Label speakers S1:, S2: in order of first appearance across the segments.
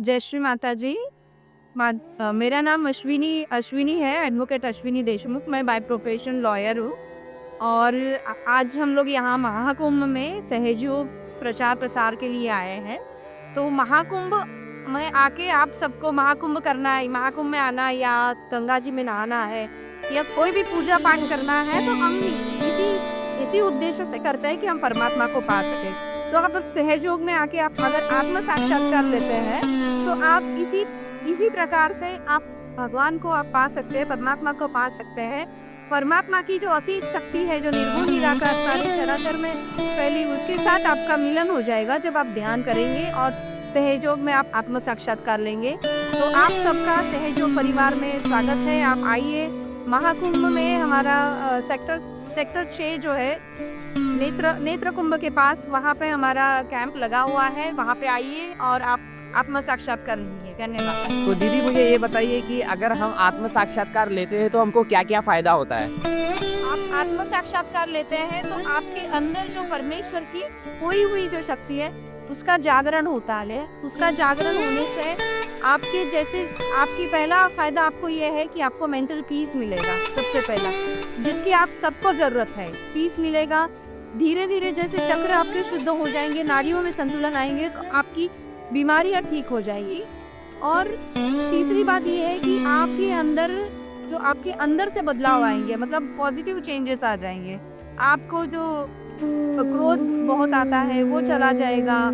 S1: जय श्री माता जी। मेरा नाम अश्विनी अश्विनी है, एडवोकेट अश्विनी देशमुख। मैं बाय प्रोफेशन लॉयर हूँ और आज हम लोग यहाँ महाकुंभ में सहयोग प्रचार प्रसार के लिए आए हैं। तो महाकुंभ में आके आप सबको महाकुंभ करना है, महाकुंभ में आना या गंगा जी में नहाना है या कोई भी पूजा पाठ करना है, तो हम इसी उद्देश्य से करते हैं कि हम परमात्मा को पा सकें। तो अगर सहयोग में आके आप अगर आत्म साक्षात्कार लेते हैं तो आप इसी प्रकार से आप भगवान को आप पा सकते हैं, परमात्मा को पा सकते हैं। परमात्मा की जो असीम शक्ति है, जो निर्गुण निराकार सारी चराचर में फैली, उसके साथ आपका मिलन हो जाएगा जब आप ध्यान करेंगे और सहयोग में आप आत्म साक्षात्कार लेंगे। तो आप सबका सहयोग परिवार में स्वागत है। आप आइए महाकुंभ में। हमारा सेक्टर 6 जो है नेत्र कुंभ के पास, वहाँ पे हमारा कैंप लगा हुआ है। वहाँ पे आइए और आप आत्म साक्षात्कार लीजिए। धन्यवाद।
S2: तो दीदी मुझे ये बताइए कि अगर हम आत्म साक्षात्कार लेते हैं तो हमको क्या क्या फायदा होता है?
S1: आप आत्म साक्षात्कार लेते हैं तो आपके अंदर जो परमेश्वर की खोई हुई जो शक्ति है उसका जागरण होता है। उसका जागरण होने से आपकी पहला फायदा आपको ये है कि आपको मेंटल पीस मिलेगा। सबसे पहला जिसकी आप सबको जरूरत है, पीस मिलेगा। धीरे धीरे जैसे चक्र आपके शुद्ध हो जाएंगे, नाड़ियों में संतुलन आएंगे, तो आपकी बीमारियां ठीक हो जाएगी। और तीसरी बात ये है कि आपके अंदर से बदलाव आएंगे, मतलब पॉजिटिव चेंजेस आ जाएंगे। आपको जो क्रोध बहुत आता है वो चला जाएगा।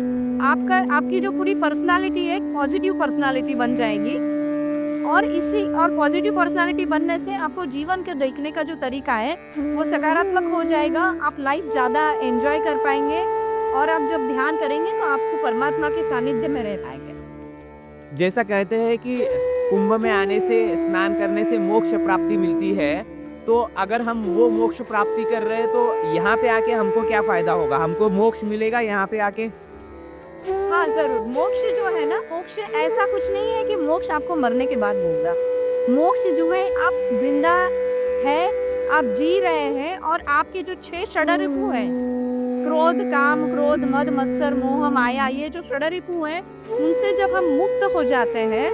S1: आपकी जो पूरी पर्सनालिटी है पॉजिटिव पर्सनालिटी बन जाएगी। और पॉजिटिव पर्सनालिटी बनने से आपको जीवन के देखने का जो तरीका है वो सकारात्मक हो जाएगा। आप लाइफ ज़्यादा एंजॉय कर पाएंगे और आप जब ध्यान करेंगे तो आपको परमात्मा के सानिध्य में रह पाएंगे।
S2: जैसा कहते हैं कि कुंभ में आने से, स्नान करने से मोक्ष प्राप्ति मिलती है, तो अगर हम वो मोक्ष प्राप्ति कर रहे हैं तो यहाँ पे आके हमको क्या फायदा होगा? हमको मोक्ष मिलेगा यहाँ पे आके?
S1: हाँ जरूर। मोक्ष जो है ना, मोक्ष ऐसा कुछ नहीं है कि मोक्ष आपको मरने के बाद मिलेगा। मोक्ष जो है, आप जिंदा है, आप जी रहे हैं और आपके जो 6 षड्रिपु हैं, क्रोध, काम, क्रोध, मद, मत्सर, मोह, माया, ये जो षड्रिपु हैं, उनसे जब हम मुक्त हो जाते हैं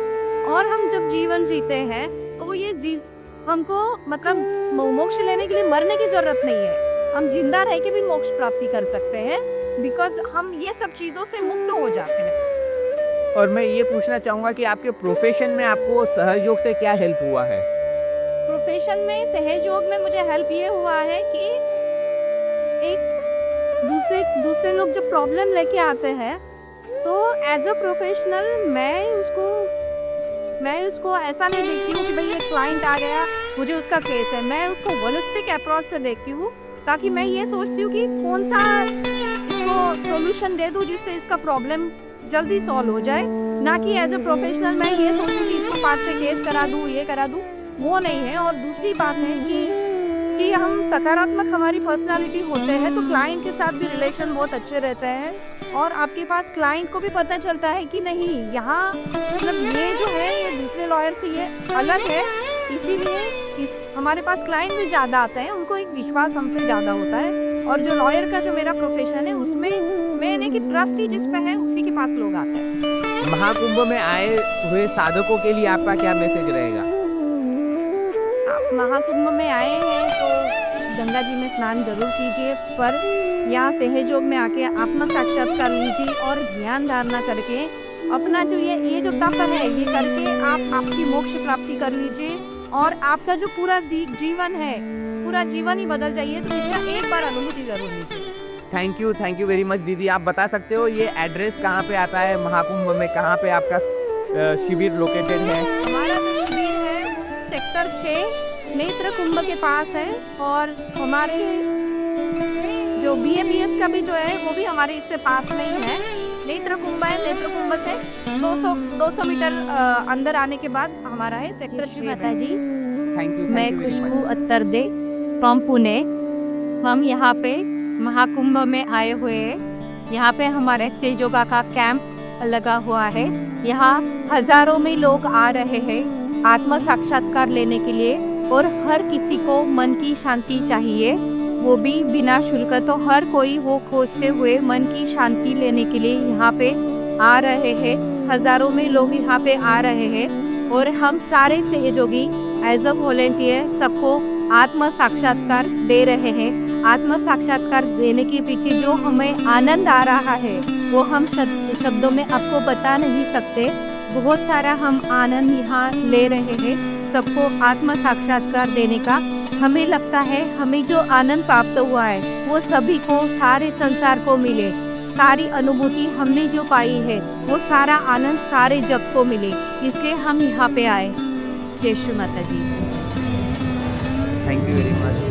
S1: और हम जब जीवन जीते हैं तो हमको मतलब मोक्ष लेने के लिए मरने की जरूरत नहीं है। हम जिंदा रह के भी मोक्ष प्राप्ति कर सकते हैं, बिकॉज हम ये सब चीजों से मुक्त हो जाते हैं।
S2: और मैं ये पूछना चाहूँगा कि आपके प्रोफेशन में आपको सहयोग से क्या हेल्प हुआ है?
S1: प्रोफेशन में सहयोग में मुझे हेल्प ये हुआ है कि एक दूसरे लोग जब प्रॉब्लम लेके आते हैं तो एज अ प्रोफेशनल मैं उसको ऐसा नहीं देखती हूँ कि भाई ये क्लाइंट आ गया, मुझे उसका केस है। मैं उसको होलिस्टिक अप्रोच से देखती हूँ, ताकि मैं ये सोचती हूँ कि कौन सा इसको सॉल्यूशन दे दूँ जिससे इसका प्रॉब्लम जल्दी सॉल्व हो जाए, ना कि एज अ प्रोफेशनल मैं ये सोचूँ कि इसको 5-6 केस करा दूँ, ये करा दूँ, वो नहीं है। और दूसरी बात है कि हम सकारात्मक हमारी पर्सनालिटी होते हैं तो क्लाइंट के साथ भी रिलेशन बहुत अच्छे रहते हैं और आपके पास क्लाइंट को भी पता चलता है कि नहीं, यहाँ मतलब ये जो है ये दूसरे लॉयर से ये अलग है, इसीलिए हमारे पास क्लाइंट भी ज़्यादा आते हैं, उनको एक विश्वास हमसे ज़्यादा होता है। और जो लॉयर का जो मेरा प्रोफेशन है उसमें मैंने कि ट्रस्ट ही जिस पे है उसी के पास लोग आते हैं।
S2: महाकुंभ में आए हुए साधकों के लिए आपका क्या मैसेज रहेगा?
S1: आप महाकुंभ में आए हैं तो गंगा जी में स्नान जरूर कीजिए, पर यहाँ सहयोग में आके आत्म साक्षात्कार लीजिए और ध्यान धारणा करके अपना जो ये जो तप है ये करके आप आपकी मोक्ष प्राप्ति कर लीजिए और आपका जो पूरा जीवन है, पूरा जीवन ही बदल जाइए। तो इसका एक बार अनुभूति जरूर लीजिए।
S2: थैंक यू वेरी मच दीदी। आप बता सकते हो ये एड्रेस कहाँ पे आता है? महाकुंभ में कहाँ पे आपका शिविर लोकेटेड है?
S1: हमारा जो शिविर है सेक्टर 6 नेत्र कुंभ के पास है और हमारे जो BAPS का भी जो है वो भी हमारे इससे पास में ही है। नेत्र कुंभ है, नेत्र कुंभ से 200 मीटर अंदर आने के बाद हमारा है सेक्टर 6। माता जी, मैं खुशबू अत्तरदे फ्रॉम पुणे। हम यहाँ पे महाकुंभ में आए हुए हैं। यहाँ पे हमारे सहयोगा का कैंप लगा हुआ है। यहाँ हजारों में लोग आ रहे हैं आत्म साक्षात्कार लेने के लिए और हर किसी को मन की शांति चाहिए, वो भी बिना शुल्क। तो हर कोई वो खोजते हुए मन की शांति लेने के लिए यहाँ पे आ रहे हैं, हज़ारों में लोग यहाँ पे आ रहे हैं और हम सारे सहयोगी एज अ वॉलेंटियर सबको आत्म साक्षात्कार दे रहे हैं। आत्म साक्षात्कार देने के पीछे जो हमें आनंद आ रहा है वो हम शब्दों में आपको बता नहीं सकते। बहुत सारा हम आनंद यहाँ ले रहे हैं सबको आत्म साक्षात्कार देने का। हमें लगता है हमें जो आनंद प्राप्त हुआ है वो सभी को, सारे संसार को मिले। सारी अनुभूति हमने जो पाई है वो सारा आनंद सारे जग को मिले, इसलिए हम यहाँ पे आए। जय Shri Mata ji.
S2: Thank you very much.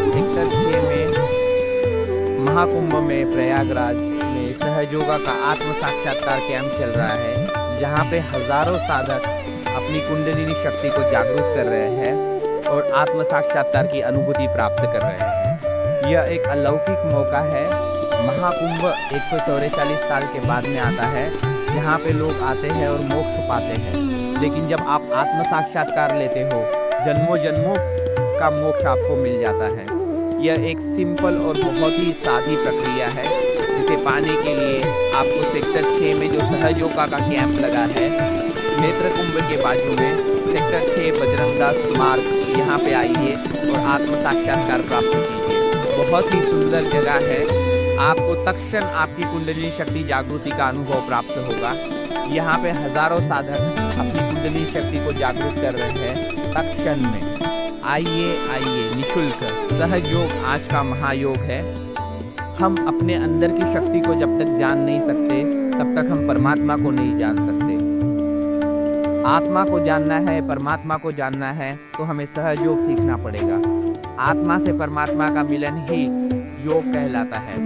S2: Sector 6 में महाकुंभ में प्रयागराज में सहयोगा का आत्म साक्षात्कार कैंप चल रहा है, जहां पे हजारों साधक अपनी कुंडलिनी शक्ति को जागरूक कर रहे हैं और आत्म साक्षात्कार की अनुभूति प्राप्त कर रहे हैं। यह एक अलौकिक मौका है। महाकुंभ 144 साल के बाद में आता है, जहां पे लोग आते हैं और मोक्ष पाते हैं। लेकिन जब आप आत्म साक्षात्कार लेते हो, जन्मों जन्मों का मोक्ष आपको मिल जाता है। यह एक सिंपल और बहुत ही सादी प्रक्रिया है, जिसे पाने के लिए आपको सेक्टर 6 में जो सहयोगा का कैंप लगा है, नेत्र कुंभ के बाजू में सेक्टर 6 बजरंगदास मार्ग, यहाँ पे आइए और आत्म साक्षात्कार प्राप्त कीजिए। बहुत ही सुंदर जगह है। आपको तत्क्षण आपकी कुंडलिनी शक्ति जागृति का अनुभव प्राप्त होगा। यहाँ पे हजारों साधक अपनी कुंडलिनी शक्ति को जागरूक कर रहे हैं तत्क्षण में। आइए आइए, निशुल्क सहयोग आज का महायोग है। हम अपने अंदर की शक्ति को जब तक जान नहीं सकते, तब तक हम परमात्मा को नहीं जान सकते। आत्मा को जानना है, परमात्मा को जानना है, तो हमें सहयोग सीखना पड़ेगा। आत्मा से परमात्मा का मिलन ही योग कहलाता है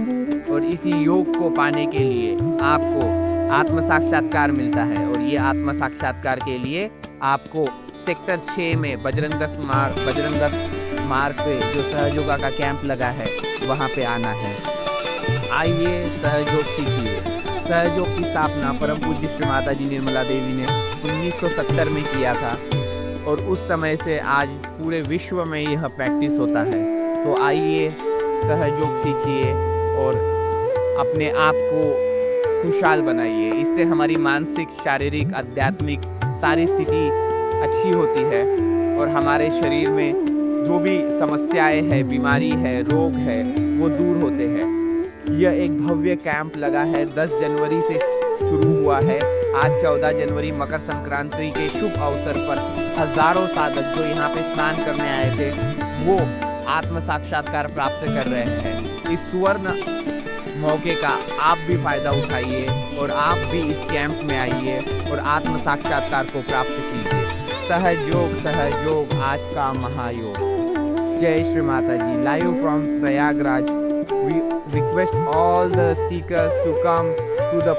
S2: और इसी योग को पाने के लिए आपको आत्म साक्षात्कार मिलता है। और ये आत्म साक्षात्कार के लिए आपको सेक्टर 6 में बजरंगदास मार्ग पे जो सहयोगा का कैंप लगा है, वहाँ पे आना है। आइए सहयोग सीखिए। सहयोग की स्थापना परम पूज्य श्री माता जी निर्मला देवी ने 1970 में किया था और उस समय से आज पूरे विश्व में यह प्रैक्टिस होता है। तो आइए सहयोग सीखिए और अपने आप को खुशहाल बनाइए। इससे हमारी मानसिक, शारीरिक, आध्यात्मिक सारी स्थिति अच्छी होती है और हमारे शरीर में जो भी समस्याएं हैं, बीमारी है, रोग है, वो दूर होते हैं। यह एक भव्य कैंप लगा है, 10 जनवरी से शुरू हुआ है। आज 14 जनवरी मकर संक्रांति के शुभ अवसर पर हजारों साधक जो यहाँ पे स्नान करने आए थे, वो आत्म साक्षात्कार प्राप्त कर रहे हैं। इस सुवर्ण मौके का आप भी फायदा उठाइए और आप भी इस कैंप में आइए और आत्म साक्षात्कार को प्राप्त कीजिए। सहयोग सहयोग आज का महायोग। जय Shri Mata ji. Live from Prayagraj, we request all the seekers to come to the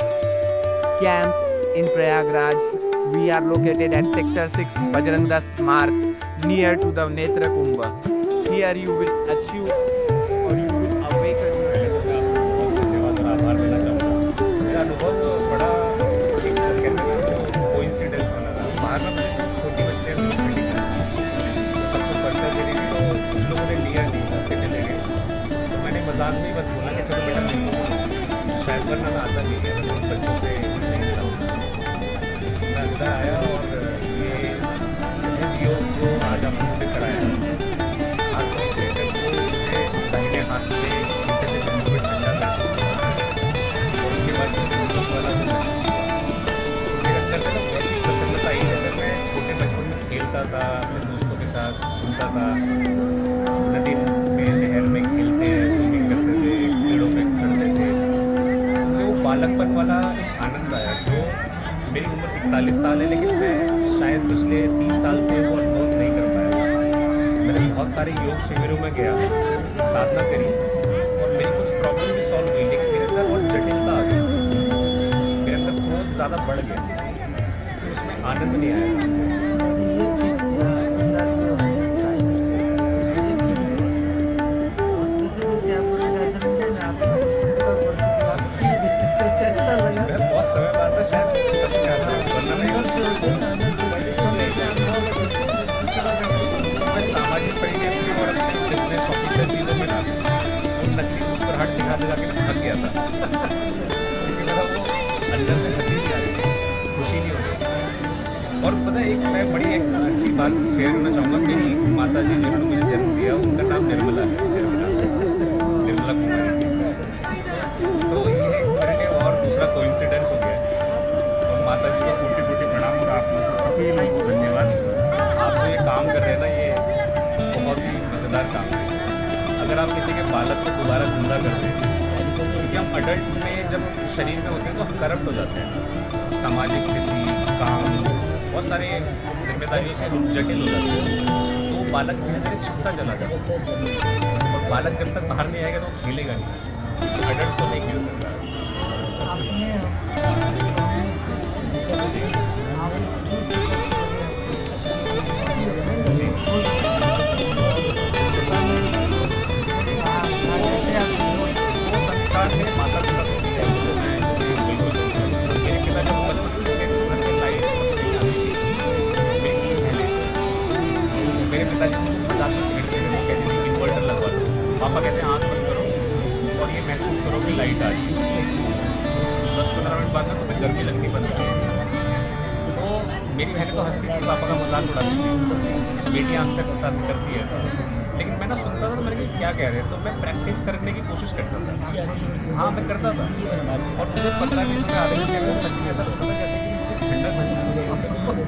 S2: camp in Prayagraj. We are located at sector 6 Bajrangdas Marg, near to the Netra Kumbh. Here you will achieve or you will awaken.
S3: धन्यवाद और आभार देना चाहूँगा। मेरा अनुभव बड़ा एक कहते हैं ना, कोइंसिडेंस वाला था। बाहर में मुझे छोटी बच्चे मीटिंग सबको पर्चा दे रही थी, तो उन लोगों ने लिया नहीं, उसके चले गए। तो मैंने मजाक में बस बोला कि चलो बेटा नहीं, शायद वरना मैं आता नहीं है, तो उन बच्चों से नहीं मिला। मैं अंदर आया और ये योग जो आज आपने मुझे कराया, आज तो से मुझे दाहिने हाथ से नीचे से जमीन पर ठंडा कर और उसके बाद जो वाला मेरे अंदर में ना ऐसी प्रसन्नता आई जैसे मैं छोटे बचपन में खेलता था अपने दोस्तों के साथ, घूमता था, नदी में नहर में खेलते हैं, स्विमिंग करते थे, पेड़ों पे चढ़ते थे। मुझे वो बालकपन वाला एक आनंद आया जो मेरी उम्र 41 साल है, लेकिन मैं शायद पिछले 30 साल से वो अनुभव नहीं कर पाया। मैंने बहुत सारे योग शिविरों में गया, साधना करी, बढ़ गया, तो उसमें आनंद नहीं आया। मैं बहुत समय बाद था शायद सब चाहता हूँ, वरना मैं सामाजिक परिवेश में और अपने बिजनेस ऑफिशियल चीज़ों में ना वो नकली मुस्कुराहट दिखा के मैं थक गया था क्योंकि मेरा वो अंदर से हंसी नहीं आ रही थी, खुशी नहीं हो रही थी। और पता है एक मैं बड़ी एक अच्छी बात शेयर करना चाहूँगा। मेरी माता जी जिन्होंने मुझे जन्म दिया उनका नाम निर्मला है, निर्मला कुमारी। तो ये मेरे लिए और दूसरा कोइंसिडेंस हो गया। और माता जी को टूटी टूटी प्रणाम और आप लोगों को सभी लोगों को धन्यवाद। आप जो ये काम कर रहे हैं ना, ये बहुत ही मज़ेदार काम है। अगर आप किसी के बालक को दोबारा जिंदा कर दें, क्योंकि हम अडल्ट में जब शरीर में होते हैं तो हम करप्ट हो जाते हैं, सामाजिक स्थिति, काम, बहुत सारे जिम्मेदारियों से हम जटिल हो जाते हैं, तो वो बालक धीरे धीरे छिपता चला जाता है। और बालक जब तक बाहर नहीं आएगा तो वो खेलेगा नहीं, अडल्ट तो नहीं खेल सकता। वो संस्कार मेरे माता पिता से मिले हैं, जो मैं बिल्कुल तो मेरे पिता जब बचपन के घर में लाइट नहीं आती थी, मेरी पहले मेरे पिताजी मुझे बताते छेड़ते थे, वो कहते थे इन्वर्टर लगवा दो, पापा कहते हैं आँख बंद करो और ये महसूस करो कि लाइट आ रही है। 10-15 मिनट बाद में तुम्हें गर्मी लगनी बंद हो जाएगी। तो मेरी बहनें तो हंसती थी, पापा का मजाक उड़ाती थी, बेटी आँख से पता से करती है ऐसा। लेकिन मैं ना सुनता था तो मैंने कहा क्या कह रहे हैं, तो मैं प्रैक्टिस करने की कोशिश करता था। हाँ मैं करता था और मुझे 15-20 मिनट आधे घंटे में सच में ऐसा लगता था जैसे कि मुझे ठंडक महसूस होती।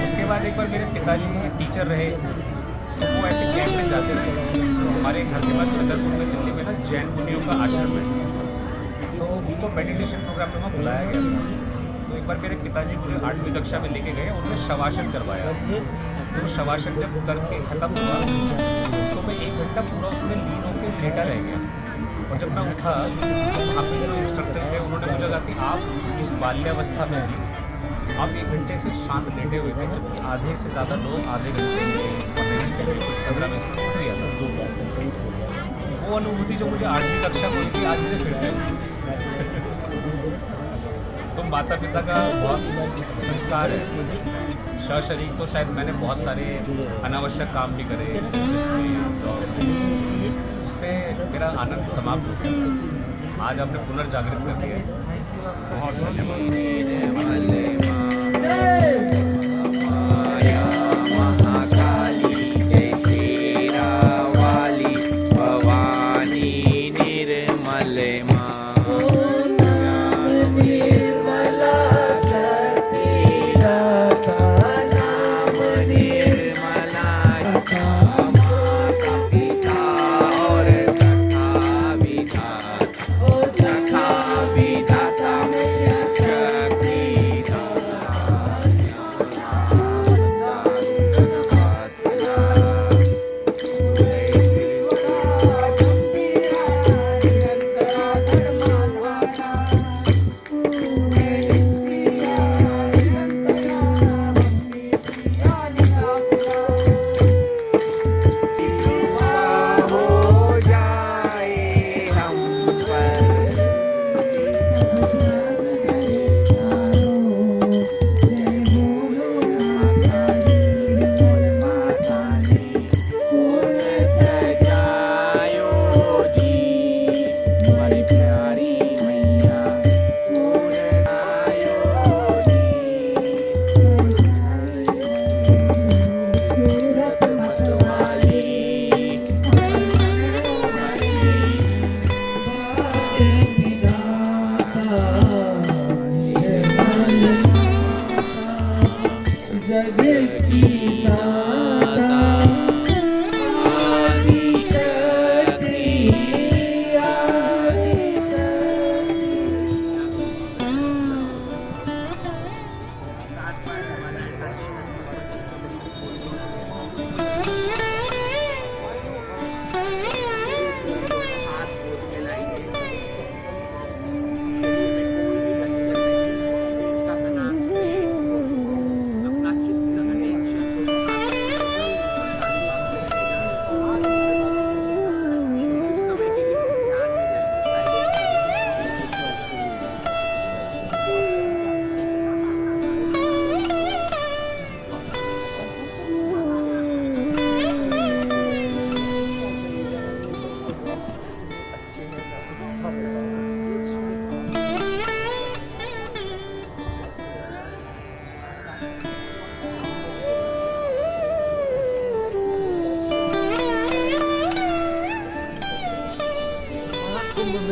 S3: उसके बाद एक बार मेरे पिताजी टीचर रहे, तो वो ऐसे कैंप में जाते थे। हमारे घर के बाद छतरपुर में दिल्ली में ना जैन मुनियों का आश्रम है, तो उनको मेडिटेशन प्रोग्राम में वहाँ बुलाया गया था। तो एक बार मेरे पिताजी मुझे 8वीं कक्षा में लेके गए, उन्होंने शवासन करवाया। तो शवासन जब करके खत्म हुआ तो मैं 1 घंटा पूरा उसमें लीन होकर लेटा रह गया। और जब मैं उठा तो वहाँ पे जो इंस्ट्रक्टर थे उन्होंने मुझे कहा कि आप इस बाल्यावस्था में भी आप 1 घंटे से शांत लेटे हुए थे, जबकि आधे से ज़्यादा लोग आधे घंटे में कुछ 15-20 मिनट उठ गया था। वो अनुभूति जो मुझे 8वीं कक्षा में हुई थी, आज मुझे फिर से हुई। तो माता पिता का बहुत संस्कार है। सशरीर तो शायद मैंने बहुत सारे अनावश्यक काम भी करे, उससे मेरा आनंद समाप्त हो गया। आज आपने पुनर्जागृत कर दिया, बहुत धन्यवाद।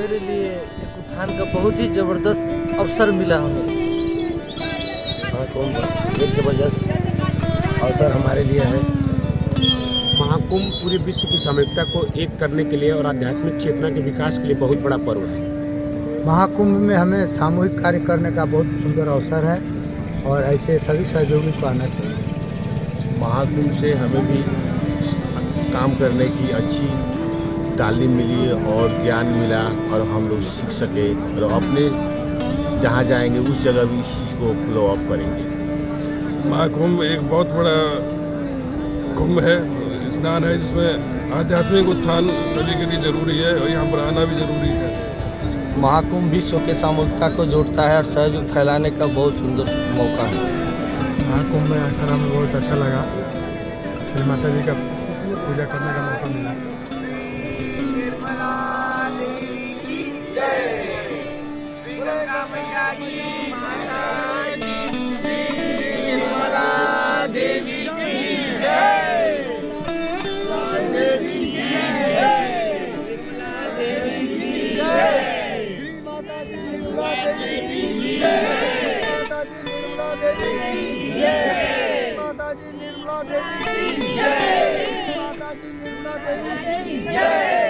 S4: मेरे लिए एक उत्थान का बहुत ही ज़बरदस्त अवसर मिला हमें। महाकुंभ एक ज़बरदस्त अवसर हमारे लिए है।
S5: महाकुंभ पूरे विश्व की सामूहिकता को एक करने के लिए और आध्यात्मिक चेतना के विकास के लिए बहुत बड़ा पर्व है।
S6: महाकुंभ में हमें सामूहिक कार्य करने का बहुत सुंदर अवसर है और ऐसे सभी सहयोगी को आना चाहिए।
S7: महाकुंभ से हमें भी काम करने की अच्छी तालीम मिली और ज्ञान मिला और हम लोग सीख सके और अपने जहाँ जाएंगे उस जगह भी इस चीज़ को फ्लो अप करेंगे।
S8: महाकुंभ एक बहुत बड़ा कुंभ है, स्नान है जिसमें आध्यात्मिक उत्थान सभी के लिए जरूरी है और यहाँ पर आना भी जरूरी है।
S4: महाकुंभ विश्व के सामूहिकता को जोड़ता है और सहयोग फैलाने का बहुत सुंदर मौका है।
S8: महाकुंभ में आकर हमें बहुत अच्छा लगा। श्री माता जी का पूजा करने का मौका मिला।
S6: माता जी निर्मला देवी की जय।